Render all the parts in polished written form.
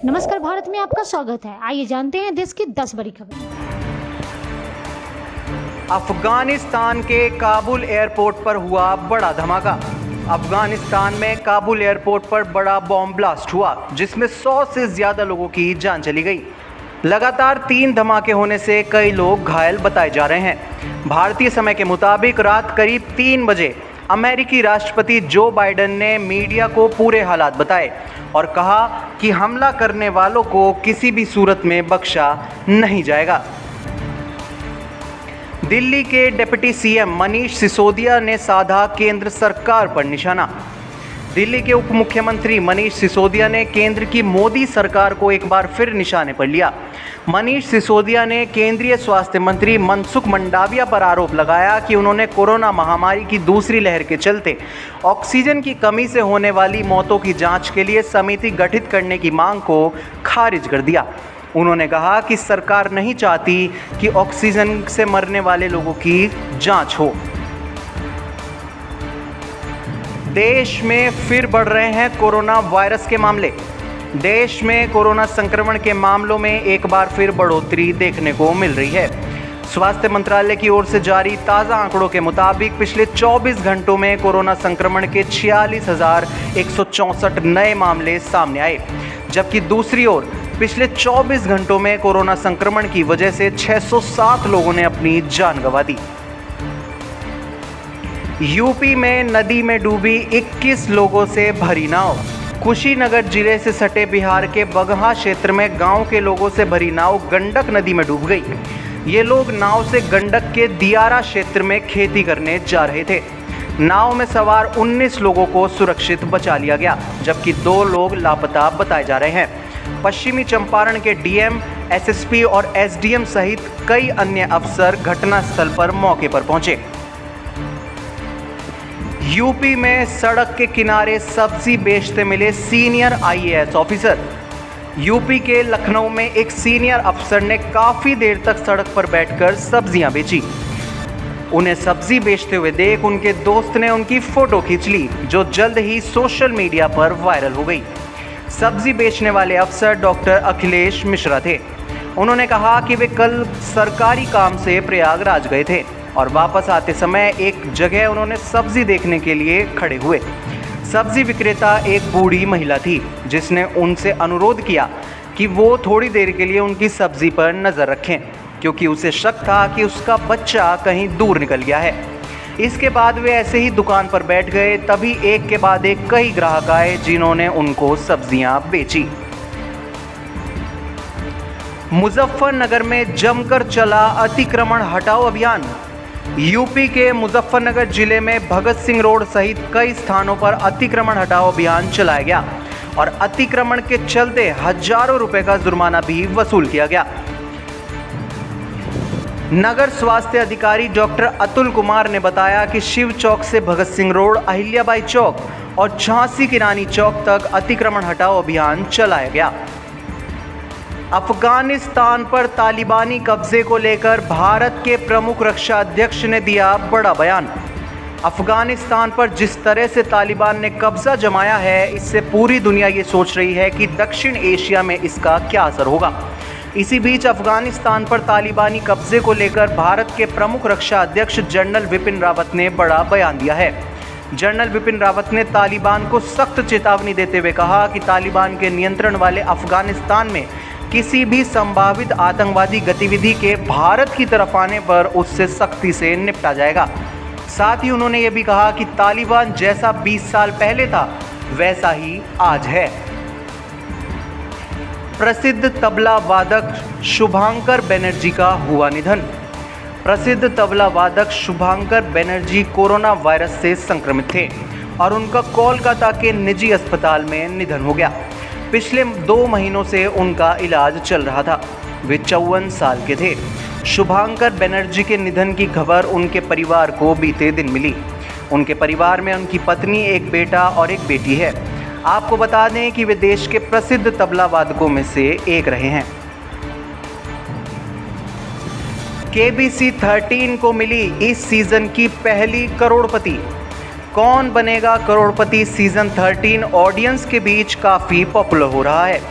नमस्कार भारत में आपका स्वागत है। आइए जानते हैं देश की 10 बड़ी खबरें। अफगानिस्तान के काबुल एयरपोर्ट पर हुआ बड़ा धमाका। अफगानिस्तान में काबुल एयरपोर्ट पर बड़ा बॉम्ब ब्लास्ट हुआ जिसमें 100 से ज्यादा लोगों की जान चली गई। लगातार 3 धमाके होने से कई लोग घायल बताए जा रहे हैं। भारतीय समय के मुताबिक रात करीब 3 बजे अमेरिकी राष्ट्रपति जो बाइडेन ने मीडिया को पूरे हालात बताए और कहा कि हमला करने वालों को किसी भी सूरत में बख्शा नहीं जाएगा। दिल्ली के डिप्टी सीएम मनीष सिसोदिया ने साधा केंद्र सरकार पर निशाना। दिल्ली के उप मुख्यमंत्री मनीष सिसोदिया ने केंद्र की मोदी सरकार को एक बार फिर निशाने पर लिया। मनीष सिसोदिया ने केंद्रीय स्वास्थ्य मंत्री मनसुख मंडाविया पर आरोप लगाया कि उन्होंने कोरोना महामारी की दूसरी लहर के चलते ऑक्सीजन की कमी से होने वाली मौतों की जांच के लिए समिति गठित करने की मांग को खारिज कर दिया। उन्होंने कहा कि सरकार नहीं चाहती कि ऑक्सीजन से मरने वाले लोगों की जांच हो। देश में फिर बढ़ रहे हैं कोरोना वायरस के मामले। देश में कोरोना संक्रमण के मामलों में एक बार फिर बढ़ोतरी देखने को मिल रही है। स्वास्थ्य मंत्रालय की ओर से जारी ताज़ा आंकड़ों के मुताबिक पिछले 24 घंटों में कोरोना संक्रमण के 46,164 नए मामले सामने आए, जबकि दूसरी ओर पिछले 24 घंटों में कोरोना संक्रमण की वजह से 607 लोगों ने अपनी जान गंवा दी। यूपी में नदी में डूबी 21 लोगों से भरी नाव। कुशीनगर जिले से सटे बिहार के बगहा क्षेत्र में गांव के लोगों से भरी नाव गंडक नदी में डूब गई। ये लोग नाव से गंडक के दियारा क्षेत्र में खेती करने जा रहे थे। नाव में सवार 19 लोगों को सुरक्षित बचा लिया गया, जबकि 2 लोग लापता बताए जा रहे हैं। पश्चिमी चंपारण के डीएम, एसएसपी और एसडीएम सहित कई अन्य अफसर घटनास्थल पर मौके पर पहुंचे। यूपी में सड़क के किनारे सब्जी बेचते मिले सीनियर आईएएस ऑफिसर। यूपी के लखनऊ में एक सीनियर अफसर ने काफ़ी देर तक सड़क पर बैठकर सब्जियां बेची। उन्हें सब्जी बेचते हुए देख उनके दोस्त ने उनकी फ़ोटो खींच ली, जो जल्द ही सोशल मीडिया पर वायरल हो गई। सब्जी बेचने वाले अफसर डॉक्टर अखिलेश मिश्रा थे। उन्होंने कहा कि वे कल सरकारी काम से प्रयागराज गए थे और वापस आते समय एक जगह उन्होंने सब्जी देखने के लिए खड़े हुए। सब्जी विक्रेता एक बूढ़ी महिला थी, जिसने उनसे अनुरोध किया कि वो थोड़ी देर के लिए उनकी सब्जी पर नज़र रखें, क्योंकि उसे शक था कि उसका बच्चा कहीं दूर निकल गया है। इसके बाद वे ऐसे ही दुकान पर बैठ गए। तभी एक के बाद एक कई ग्राहक आए, जिन्होंने उनको सब्जियां बेची। मुजफ्फरनगर में जमकर चला अतिक्रमण हटाओ अभियान। यूपी के मुजफ्फरनगर जिले में भगत सिंह रोड सहित कई स्थानों पर अतिक्रमण हटाओ अभियान चलाया गया और अतिक्रमण के चलते हजारों रुपए का जुर्माना भी वसूल किया गया। नगर स्वास्थ्य अधिकारी डॉक्टर अतुल कुमार ने बताया कि शिव चौक से भगत सिंह रोड, अहिल्याबाई चौक और झांसी की रानी चौक तक अतिक्रमण हटाओ अभियान चलाया गया। अफगानिस्तान पर तालिबानी कब्जे को लेकर भारत के प्रमुख रक्षा अध्यक्ष ने दिया बड़ा बयान। अफगानिस्तान पर जिस तरह से तालिबान ने कब्जा जमाया है, इससे पूरी दुनिया ये सोच रही है कि दक्षिण एशिया में इसका क्या असर होगा। इसी बीच अफगानिस्तान पर तालिबानी कब्जे को लेकर भारत के प्रमुख रक्षा अध्यक्ष जनरल विपिन रावत ने बड़ा बयान दिया है। जनरल विपिन रावत ने तालिबान को सख्त चेतावनी देते हुए कहा कि तालिबान के नियंत्रण वाले अफगानिस्तान में किसी भी संभावित आतंकवादी गतिविधि के भारत की तरफ आने पर उससे सख्ती से निपटा जाएगा। साथ ही उन्होंने ये भी कहा कि तालिबान जैसा 20 साल पहले था, वैसा ही आज है। प्रसिद्ध तबला वादक शुभांकर बनर्जी का हुआ निधन। प्रसिद्ध तबला वादक शुभांकर बनर्जी कोरोना वायरस से संक्रमित थे और उनका कोलकाता के निजी अस्पताल में निधन हो गया। पिछले 2 महीनों से उनका इलाज चल रहा था। वे 54 साल के थे। शुभांकर बनर्जी के निधन की खबर उनके परिवार को बीते दिन मिली। उनके परिवार में उनकी पत्नी, एक बेटा और एक बेटी है। आपको बता दें कि वे देश के प्रसिद्ध तबला वादकों में से एक रहे हैं। केबीसी 13 को मिली इस सीजन की पहली करोड़पति। कौन बनेगा करोड़पति सीजन 13 ऑडियंस के बीच काफ़ी पॉपुलर हो रहा है।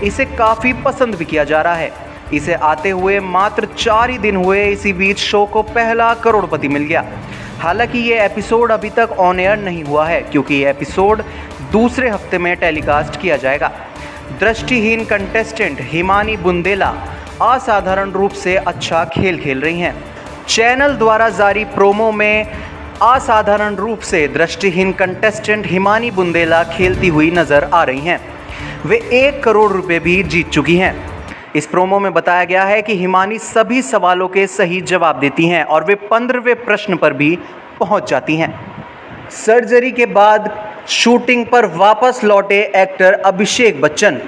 इसे काफ़ी पसंद भी किया जा रहा है। इसे आते हुए मात्र 4 ही दिन हुए, इसी बीच शो को पहला करोड़पति मिल गया। हालांकि ये एपिसोड अभी तक ऑन एयर नहीं हुआ है, क्योंकि ये एपिसोड दूसरे हफ्ते में टेलीकास्ट किया जाएगा। दृष्टिहीन कंटेस्टेंट हिमानी बुंदेला असाधारण रूप से अच्छा खेल खेल रही हैं। चैनल द्वारा जारी प्रोमो में असाधारण रूप से दृष्टिहीन कंटेस्टेंट हिमानी बुंदेला खेलती हुई नजर आ रही हैं। वे 1 करोड़ रुपए भी जीत चुकी हैं। इस प्रोमो में बताया गया है कि हिमानी सभी सवालों के सही जवाब देती हैं और वे 15वें प्रश्न पर भी पहुंच जाती हैं। सर्जरी के बाद शूटिंग पर वापस लौटे एक्टर अभिषेक बच्चन।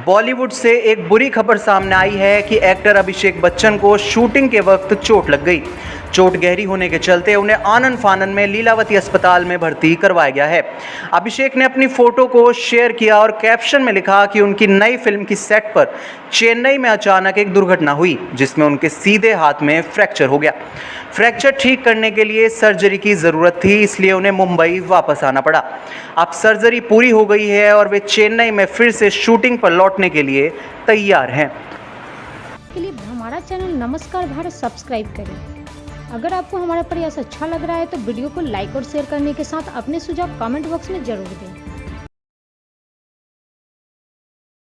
बॉलीवुड से एक बुरी खबर सामने आई है कि एक्टर अभिषेक बच्चन को शूटिंग के वक्त चोट लग गई। चोट गहरी होने के चलते उन्हें आनन फानन में लीलावती अस्पताल में भर्ती करवाया गया है। अभिषेक ने अपनी फोटो को शेयर किया और कैप्शन में लिखा कि उनकी नई फिल्म की सेट पर चेन्नई में अचानक एक दुर्घटना हुई, जिसमें उनके सीधे हाथ में फ्रैक्चर हो गया। फ्रैक्चर ठीक करने के लिए सर्जरी की ज़रूरत थी, इसलिए उन्हें मुंबई वापस आना पड़ा। अब सर्जरी पूरी हो गई है और वे चेन्नई में फिर से शूटिंग पर लौटने के लिए तैयार हैं। के लिए हमारा चैनल नमस्कार भारत सब्सक्राइब करें। अगर आपको हमारा प्रयास अच्छा लग रहा है तो वीडियो को लाइक और शेयर करने के साथ अपने सुझाव कमेंट बॉक्स में जरूर दें।